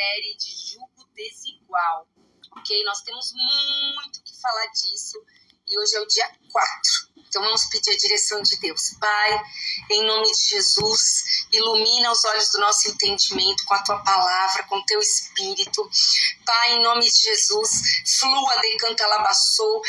série de jugo desigual, ok? Nós temos muito o que falar disso e hoje é o dia 4. Então vamos pedir a direção de Deus. Pai, em nome de Jesus, ilumina os olhos do nosso entendimento com a Tua palavra, com o Teu Espírito. Pai, em nome de Jesus, flua, decanta, labaçou,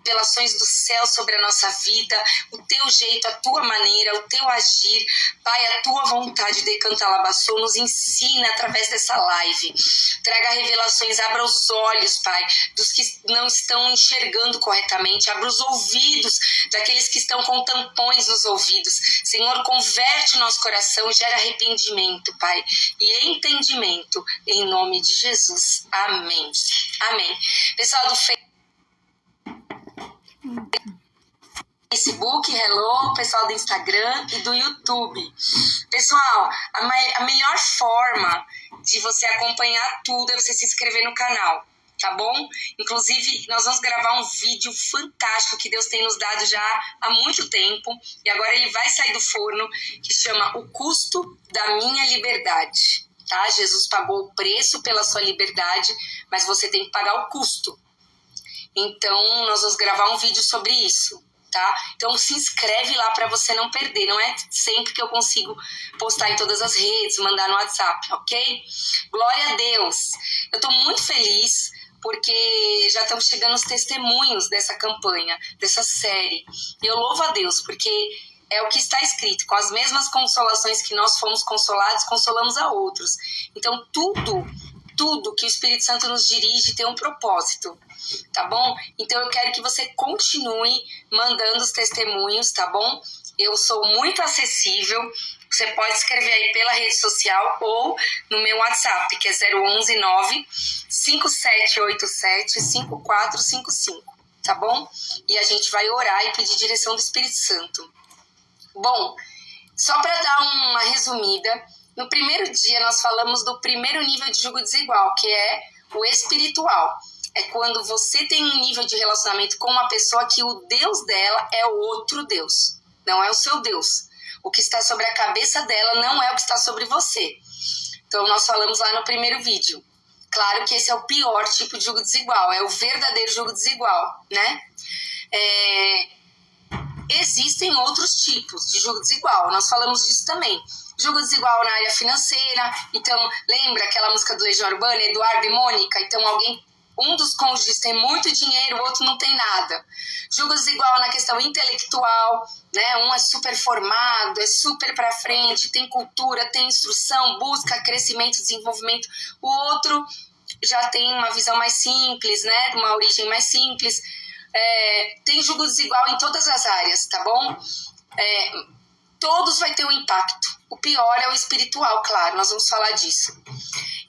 revelações do céu sobre a nossa vida, o Teu jeito, a Tua maneira, o Teu agir. Pai, a Tua vontade, decanta, labaçou, nos ensina através dessa live. Traga revelações, abra os olhos, Pai, dos que não estão enxergando corretamente, abra os ouvidos daqueles que estão com tampões nos ouvidos. Senhor, converte o nosso coração, gera arrependimento, Pai, e entendimento, em nome de Jesus. Amém. Amém. Pessoal do Facebook, hello, pessoal do Instagram e do YouTube. Pessoal, a melhor forma de você acompanhar tudo é você se inscrever no canal, tá bom? Inclusive, nós vamos gravar um vídeo fantástico que Deus tem nos dado já há muito tempo e agora ele vai sair do forno, que chama O Custo da Minha Liberdade, tá? Jesus pagou o preço pela sua liberdade, mas você tem que pagar o custo. Então, nós vamos gravar um vídeo sobre isso. Tá? Então se inscreve lá para você não perder. Não é sempre que eu consigo postar em todas as redes, mandar no WhatsApp, ok? Glória a Deus. Eu tô muito feliz porque já estão chegando os testemunhos dessa campanha, dessa série. E eu louvo a Deus porque é o que está escrito: com as mesmas consolações que nós fomos consolados, consolamos a outros. Então tudo que o Espírito Santo nos dirige tem um propósito, tá bom? Então eu quero que você continue mandando os testemunhos, tá bom? Eu sou muito acessível, você pode escrever aí pela rede social ou no meu WhatsApp, que é 011 9 5787 5455, tá bom? E a gente vai orar e pedir direção do Espírito Santo. Bom, só para dar uma resumida, no primeiro dia nós falamos do primeiro nível de jugo desigual, que é o espiritual. É quando você tem um nível de relacionamento com uma pessoa que o Deus dela é outro Deus, não é o seu Deus. O que está sobre a cabeça dela não é o que está sobre você. Então nós falamos lá no primeiro vídeo. Claro que esse é o pior tipo de jugo desigual, é o verdadeiro jugo desigual, né? Existem outros tipos de jugo desigual, nós falamos disso também. Jugo desigual na área financeira, então lembra aquela música do Legião Urbana, Eduardo e Mônica? Então um dos cônjuges tem muito dinheiro, o outro não tem nada. Jugo desigual na questão intelectual, né? Um é super formado, é super pra frente, tem cultura, tem instrução, busca crescimento, desenvolvimento. O outro já tem uma visão mais simples, né? Uma origem mais simples. Tem jugo desigual em todas as áreas, tá bom? Todos vai ter um impacto. O pior é o espiritual, claro, nós vamos falar disso.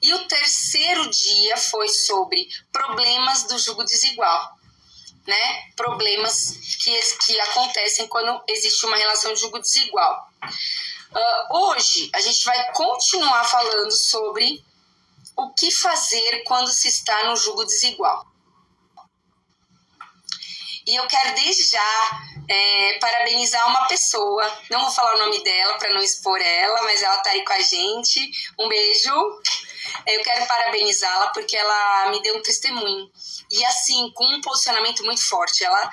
E o terceiro dia foi sobre problemas do jugo desigual, né? Problemas que acontecem quando existe uma relação de jugo desigual. Hoje a gente vai continuar falando sobre o que fazer quando se está no jugo desigual. E eu quero desde já parabenizar uma pessoa, não vou falar o nome dela para não expor ela, mas ela está aí com a gente. Um beijo. Eu quero parabenizá-la porque ela me deu um testemunho. E assim, com um posicionamento muito forte. Ela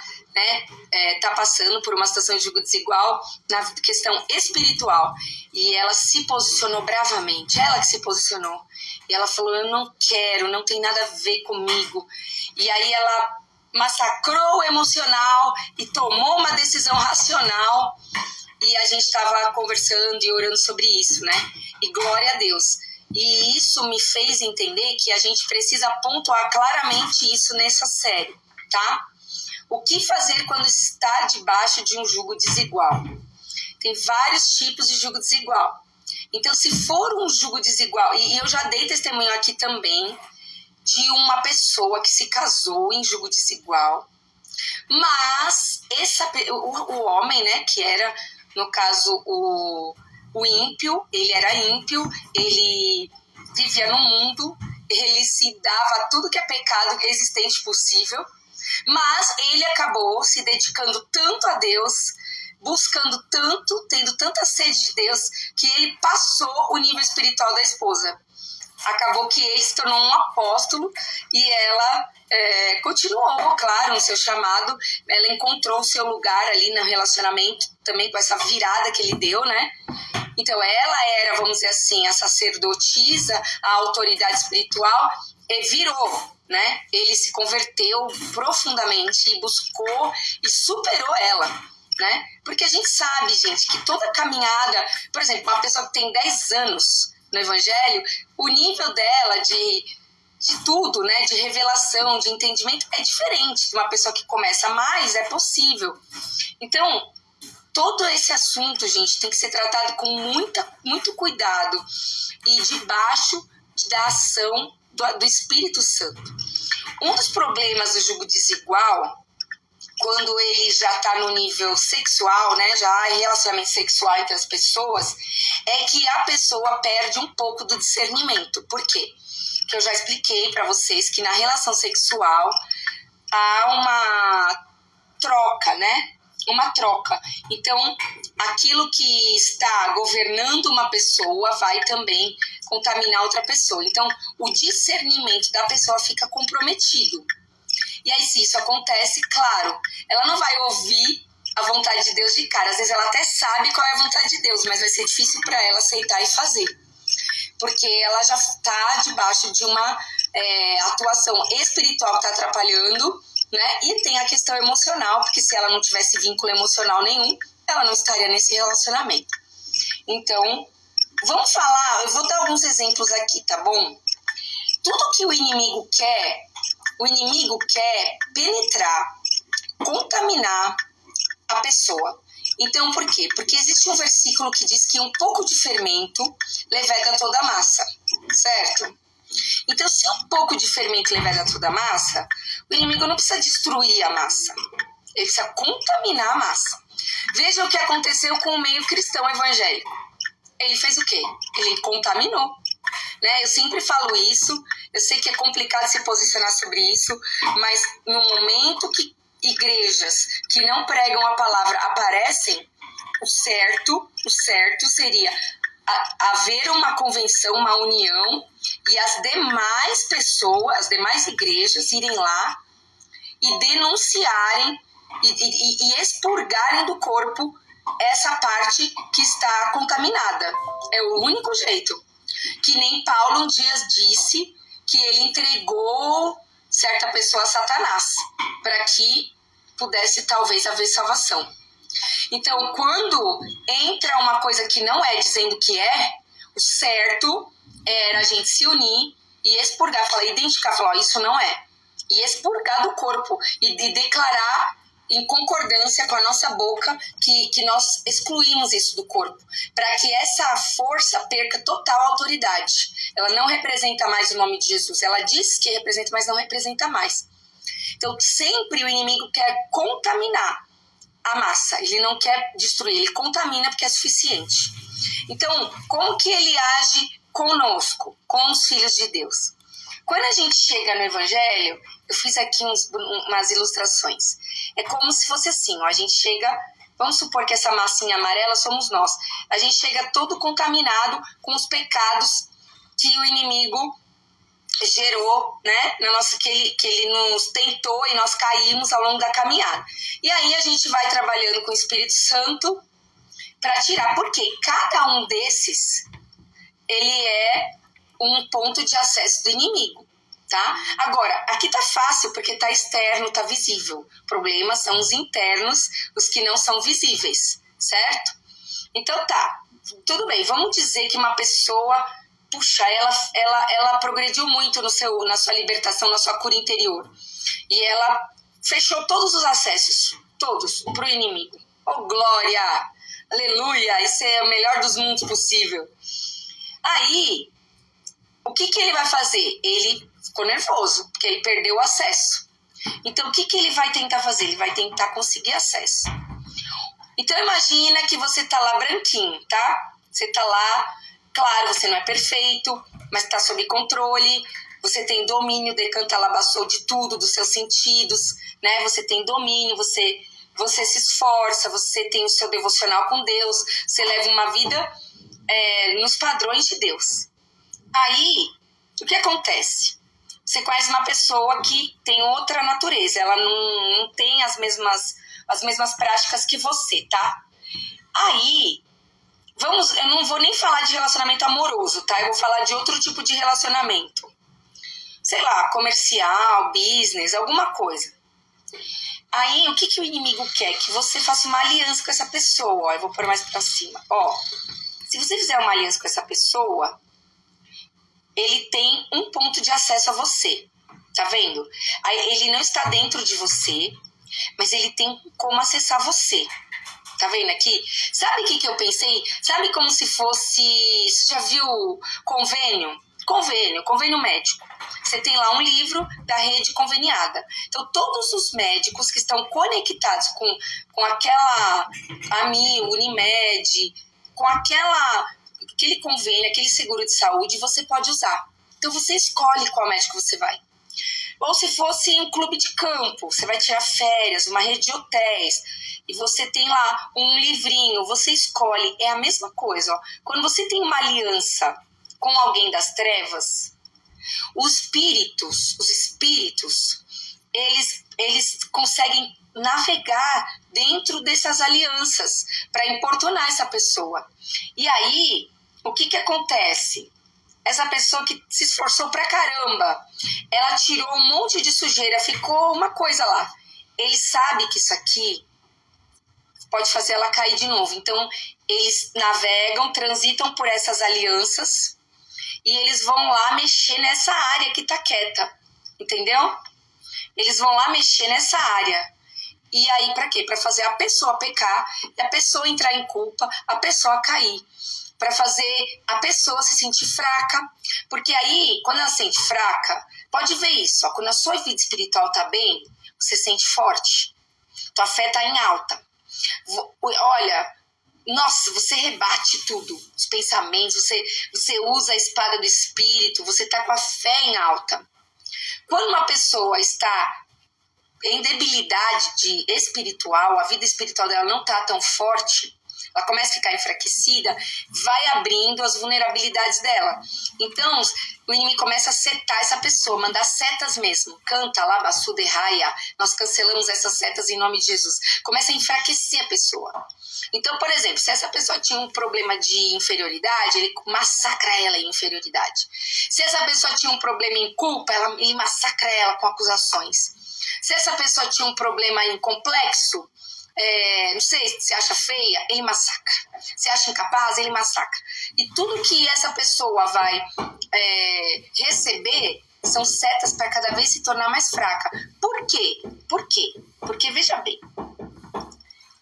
tá passando por uma situação de jugo desigual na questão espiritual. E ela se posicionou bravamente. Ela que se posicionou. E ela falou: eu não quero, não tem nada a ver comigo. E aí ela massacrou o emocional e tomou uma decisão racional, e a gente estava conversando e orando sobre isso, né? E glória a Deus. E isso me fez entender que a gente precisa pontuar claramente isso nessa série, tá? O que fazer quando está debaixo de um jugo desigual? Tem vários tipos de jugo desigual. Então, se for um jugo desigual, e eu já dei testemunho aqui também, de uma pessoa que se casou em jugo desigual, mas o homem, né, que era, no caso, o ímpio, ele era ímpio, ele vivia no mundo, ele se dava a tudo que é pecado existente possível, mas ele acabou se dedicando tanto a Deus, buscando tanto, tendo tanta sede de Deus, que ele passou o nível espiritual da esposa. Acabou que ele se tornou um apóstolo e ela continuou, claro, no seu chamado. Ela encontrou o seu lugar ali no relacionamento, também com essa virada que ele deu, né? Então, ela era, vamos dizer assim, a sacerdotisa, a autoridade espiritual, e virou, né? Ele se converteu profundamente e buscou e superou ela, né? Porque a gente sabe, gente, que toda caminhada, por exemplo, uma pessoa que tem 10 anos no Evangelho, o nível dela de tudo, né? De revelação, de entendimento, é diferente de uma pessoa que começa mais, é possível. Então, todo esse assunto, gente, tem que ser tratado com muito cuidado e debaixo da ação do Espírito Santo. Um dos problemas do jugo desigual, quando ele já está no nível sexual, né, já há relacionamento sexual entre as pessoas, é que a pessoa perde um pouco do discernimento. Por quê? Porque eu já expliquei para vocês que na relação sexual há uma troca, né? Uma troca. Então, aquilo que está governando uma pessoa vai também contaminar outra pessoa. Então, o discernimento da pessoa fica comprometido. E aí, se isso acontece, claro, ela não vai ouvir a vontade de Deus de cara. Às vezes ela até sabe qual é a vontade de Deus, mas vai ser difícil para ela aceitar e fazer. Porque ela já está debaixo de uma atuação espiritual que está atrapalhando, né? E tem a questão emocional, porque se ela não tivesse vínculo emocional nenhum, ela não estaria nesse relacionamento. Então, vamos falar, eu vou dar alguns exemplos aqui, tá bom? Tudo que o inimigo quer penetrar, contaminar a pessoa. Então, por quê? Porque existe um versículo que diz que um pouco de fermento leveda toda a massa, certo? Então, se um pouco de fermento leveda toda a massa, o inimigo não precisa destruir a massa, ele precisa contaminar a massa. Veja o que aconteceu com o meio cristão evangélico. Ele fez o quê? Ele contaminou. Né? Eu sempre falo isso, eu sei que é complicado se posicionar sobre isso, mas no momento que igrejas que não pregam a palavra aparecem, o certo seria haver uma convenção, uma união, e as demais pessoas, as demais igrejas irem lá e denunciarem e expurgarem do corpo essa parte que está contaminada. É o único jeito. Que nem Paulo um dia disse que ele entregou certa pessoa a Satanás, para que pudesse talvez haver salvação. Então, quando entra uma coisa que não é dizendo que é, o certo era a gente se unir e expurgar, falar, identificar, falar, isso não é. E expurgar do corpo e declarar em concordância com a nossa boca que nós excluímos isso do corpo, para que essa força perca total autoridade. Ela não representa mais o nome de Jesus. Ela diz que representa, mas não representa mais. Então, sempre o inimigo quer contaminar a massa. Ele não quer destruir, ele contamina porque é suficiente. Então, como que ele age conosco, com os filhos de Deus? Quando a gente chega no Evangelho, eu fiz aqui umas ilustrações. É como se fosse assim, ó, a gente chega, vamos supor que essa massinha amarela somos nós. A gente chega todo contaminado com os pecados que o inimigo gerou, né? Que ele nos tentou e nós caímos ao longo da caminhada. E aí a gente vai trabalhando com o Espírito Santo para tirar, porque cada um desses, ele é um ponto de acesso do inimigo, tá? Agora, aqui tá fácil porque tá externo, tá visível. O problema são os internos, os que não são visíveis, certo? Então tá, tudo bem, vamos dizer que uma pessoa, puxa, ela progrediu muito na sua libertação, na sua cura interior. E ela fechou todos os acessos, todos, pro inimigo. Oh, glória! Aleluia! Isso é o melhor dos mundos possível. Aí, o que ele vai fazer? Ele ficou nervoso, porque ele perdeu o acesso. Então, o que ele vai tentar fazer? Ele vai tentar conseguir acesso. Então, imagina que você tá lá branquinho, tá? Você tá lá, claro, você não é perfeito, mas tá sob controle, você tem domínio, decanta labaçou de tudo, dos seus sentidos, né? Você tem domínio, você você se esforça, você tem o seu devocional com Deus, você leva uma vida nos padrões de Deus. Aí, o que acontece? Você conhece uma pessoa que tem outra natureza, ela não tem as mesmas práticas que você, tá? Aí, eu não vou nem falar de relacionamento amoroso, tá? Eu vou falar de outro tipo de relacionamento. Sei lá, comercial, business, alguma coisa. Aí, o que o inimigo quer? Que você faça uma aliança com essa pessoa. Ó, eu vou pôr mais pra cima. Ó, se você fizer uma aliança com essa pessoa, ele tem um ponto de acesso a você. Tá vendo? Aí, ele não está dentro de você, mas ele tem como acessar você. Tá vendo aqui? Sabe o que eu pensei? Sabe como se fosse... Você já viu convênio? Convênio médico. Você tem lá um livro da rede conveniada. Então, todos os médicos que estão conectados com aquela AMI, Unimed, com aquele convênio, aquele seguro de saúde, você pode usar. Então, você escolhe qual médico você vai. Ou se fosse um clube de campo, você vai tirar férias, uma rede de hotéis, e você tem lá um livrinho, você escolhe. É a mesma coisa, ó. Quando você tem uma aliança com alguém das trevas, os espíritos, eles conseguem navegar dentro dessas alianças para importunar essa pessoa. E aí, o que acontece? Essa pessoa que se esforçou pra caramba, ela tirou um monte de sujeira, ficou uma coisa lá. Ele sabe que isso aqui pode fazer ela cair de novo. Então, eles navegam, transitam por essas alianças e eles vão lá mexer nessa área que tá quieta, entendeu? Eles vão lá mexer nessa área. E aí, pra quê? Pra fazer a pessoa pecar, a pessoa entrar em culpa, a pessoa cair. Para fazer a pessoa se sentir fraca. Porque aí, quando ela se sente fraca, pode ver isso, ó, quando a sua vida espiritual tá bem, você se sente forte. Tua fé tá em alta. Olha, nossa, você rebate tudo, os pensamentos, você usa a espada do espírito, você tá com a fé em alta. Quando uma pessoa está em debilidade espiritual, a vida espiritual dela não tá tão forte, ela começa a ficar enfraquecida, vai abrindo as vulnerabilidades dela. Então, o inimigo começa a setar essa pessoa, mandar setas mesmo. Canta lá, bassuda e raia. Nós cancelamos essas setas em nome de Jesus. Começa a enfraquecer a pessoa. Então, por exemplo, se essa pessoa tinha um problema de inferioridade, ele massacra ela em inferioridade. Se essa pessoa tinha um problema em culpa, ele massacra ela com acusações. Se essa pessoa tinha um problema em complexo, não sei, se acha feia, ele massacra. Se acha incapaz, ele massacra. E tudo que essa pessoa vai receber são setas para cada vez se tornar mais fraca. Por quê? Porque, veja bem,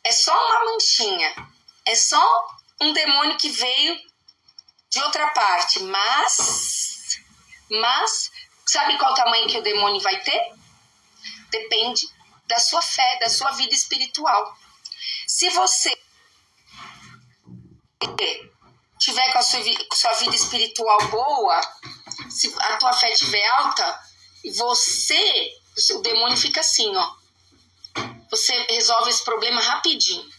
é só uma manchinha, é só um demônio que veio de outra parte, mas sabe qual tamanho que o demônio vai ter? Depende da sua fé, da sua vida espiritual. Se você tiver com a sua vida espiritual boa, se a tua fé estiver alta, o demônio fica assim, ó. Você resolve esse problema rapidinho.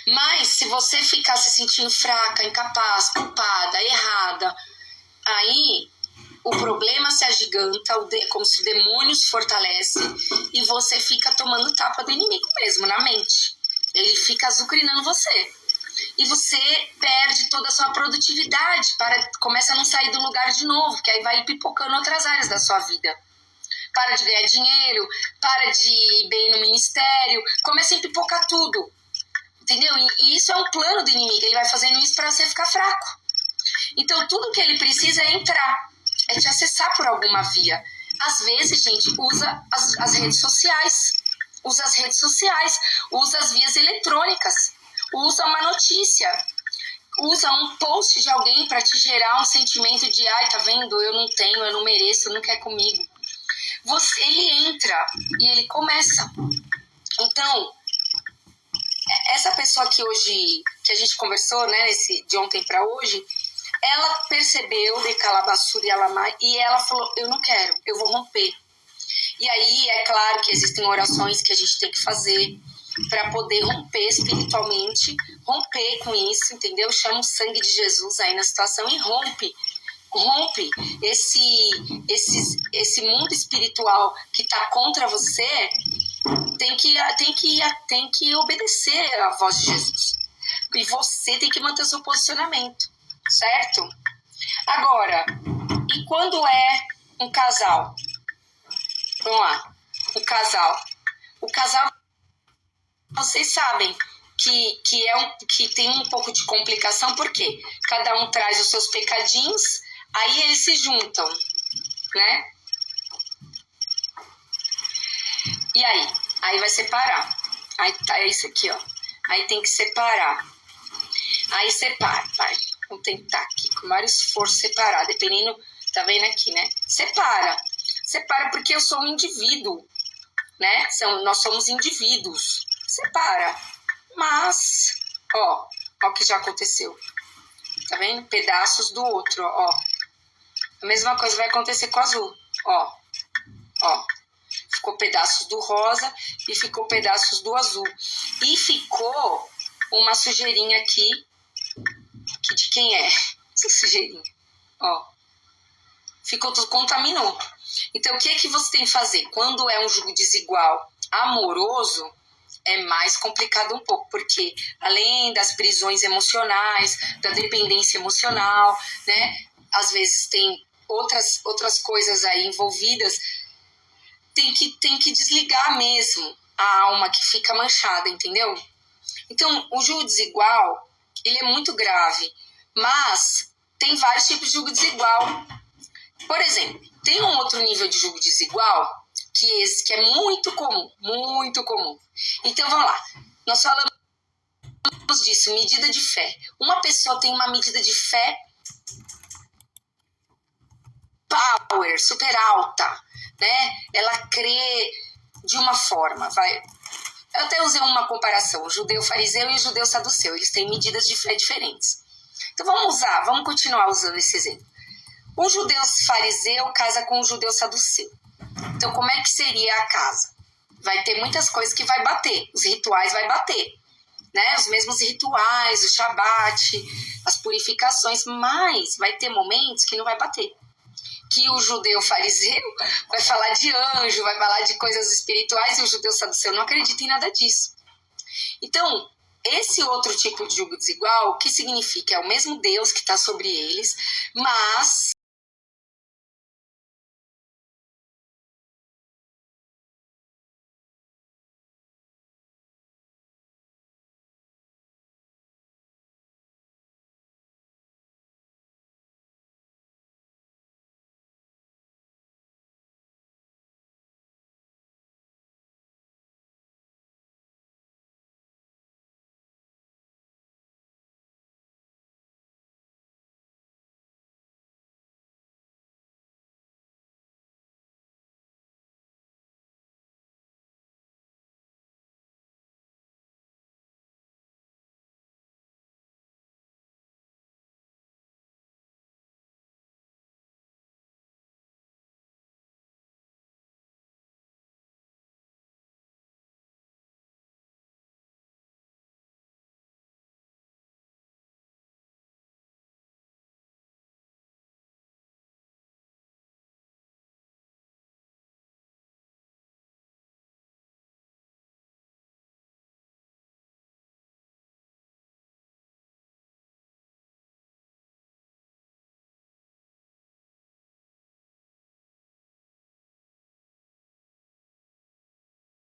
Mas se você ficar se sentindo fraca, incapaz, culpada, errada, aí o problema se agiganta, como se o demônio se fortalece e você fica tomando tapa do inimigo mesmo, na mente. Ele fica azucrinando você. E você perde toda a sua produtividade, começa a não sair do lugar de novo, que aí vai pipocando outras áreas da sua vida. Para de ganhar dinheiro, para de ir bem no ministério, começa a pipocar tudo. Entendeu? E isso é um plano do inimigo, ele vai fazendo isso para você ficar fraco. Então, tudo que ele precisa é entrar, é te acessar por alguma via. Às vezes, gente, usa as redes sociais, usa as vias eletrônicas, usa uma notícia, usa um post de alguém para te gerar um sentimento de, ai, tá vendo, eu não tenho, eu não mereço, não quer comigo. Ele entra e ele começa. Então, essa pessoa que a gente conversou, né, de ontem para hoje, ela percebeu de Calabassura e Alamai e ela falou, eu não quero, eu vou romper. E aí, é claro que existem orações que a gente tem que fazer, para poder romper espiritualmente, romper com isso, entendeu? Chama o sangue de Jesus aí na situação e rompe esse mundo espiritual que está contra você, tem que obedecer à voz de Jesus. E você tem que manter o seu posicionamento, certo? Agora, e quando é um casal? Vamos lá, o casal, vocês sabem que tem um pouco de complicação, porque cada um traz os seus pecadinhos, aí eles se juntam, né? E aí vai separar. Aí tá isso aqui, ó. Aí tem que separar. Aí separa, vai. Vou tentar aqui, com o maior esforço, separar, dependendo, tá vendo aqui, né? Separa porque eu sou um indivíduo, né? Nós somos indivíduos. Separa. Mas, ó o que já aconteceu. Tá vendo? Pedaços do outro, ó. A mesma coisa vai acontecer com o azul, ó. Ficou pedaços do rosa e ficou pedaços do azul. E ficou uma sujeirinha aqui, que de quem é? Essa sujeirinha, ó. Ficou tudo, contaminou. Então, o que você tem que fazer? Quando é um jugo desigual amoroso, é mais complicado um pouco, porque além das prisões emocionais, da dependência emocional, né? Às vezes tem outras coisas aí envolvidas, tem que desligar mesmo a alma que fica manchada, entendeu? Então, o jugo desigual, ele é muito grave, mas tem vários tipos de jugo desigual. Por exemplo, tem um outro nível de jugo desigual, que é muito comum, muito comum. Então, vamos lá. Nós falamos disso, medida de fé. Uma pessoa tem uma medida de fé power, super alta, né? Ela crê de uma forma, Eu até usei uma comparação, o judeu fariseu e o judeu saduceu, eles têm medidas de fé diferentes. Então vamos continuar usando esse exemplo. Um judeu fariseu casa com um judeu saduceu. Então como é que seria a casa? Vai ter muitas coisas que vai bater, os rituais vai bater, né? Os mesmos rituais, o shabat, as purificações, mas vai ter momentos que não vai bater. Que o judeu fariseu vai falar de anjo, vai falar de coisas espirituais, e o judeu saduceu não acredita em nada disso. Então, esse outro tipo de jugo desigual, o que significa? É o mesmo Deus que está sobre eles, mas